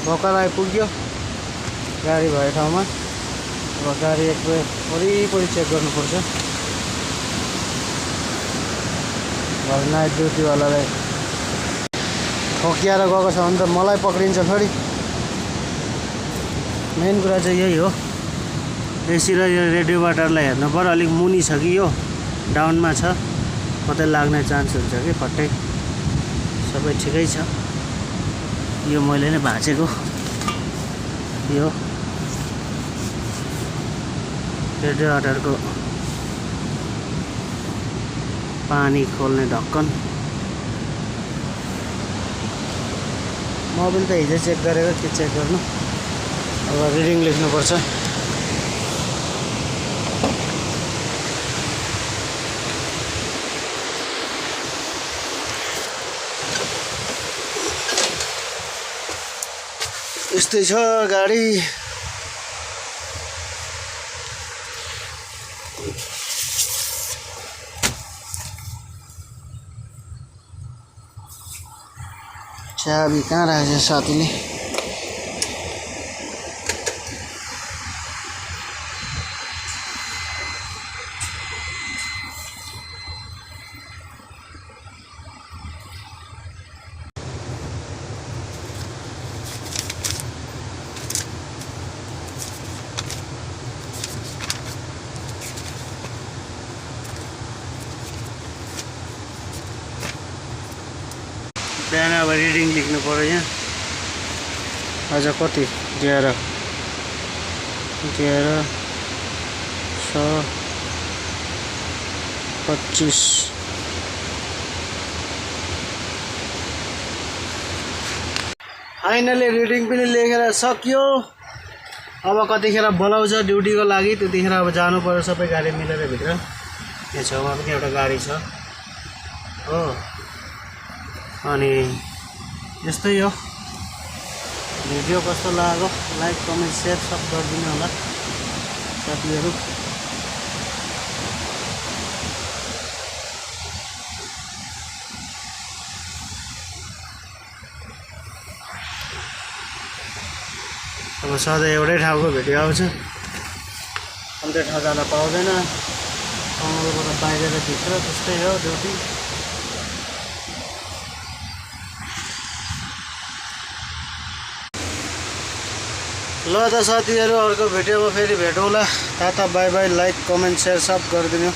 भर्खर आइपुग्यो गाडी भएको ठाउँमा। अब गाडी एकबार वरिपरि चेक गर्नुपर्छ। अब नाइट ड्युटीवालालाई ठोकिएर गएको छ भने त मलाई पक्रिन्छ फेरि। मेन कुरा चाहिँ यही हो। एसी र यो रेडियो वाटरलाई हेर्नु पर्यो, अलिक मुनि छ कि यो डाउनमा छ, कतै लाग्ने चान्स हुन्छ कि फट्टै। सबै ठिकै छ। यो मैले नै भाँचेको यो रेडियो वाटरको पानी खोल्ने ढक्कन। मोबिल त हिजो चेक गरेको, के चेक गर्नु। अब रिडिङ लेख्नुपर्छ। यस्तै छ गाडी। चाबी कहाँ राखेछ साथीले? बिहान अब रिडिङ लेख्नु पर्यो यहाँ। आज कति? 11 6 25। फाइनली रिडिङ पनि लेखेर सक्यो। अब कतिखेर बोलाउँछ ड्युटीको लागि त्यतिखेर अब जानु पर्यो सबै गाडी मिलेर भित्र। यहाँ छेउमा पनि एउटा गाडी छ हो। अनि यस्तै हो। भिडियो कस्तो लाग्यो लाइक कमेन्ट सेयर सब गरिदिनु होला साथीहरू। अब सधैँ एउटै ठाउँको भिडियो आउँछ, अन्त ठाउँ जान पाउँदैन। कमलबाट बाहिर र भित्र त्यस्तै हो ड्युटी। ल त साथीहरू, अर्को भिडियोमा फेरि भेटौँला। Tata bye bye. Like comment share सब गरिदिनु।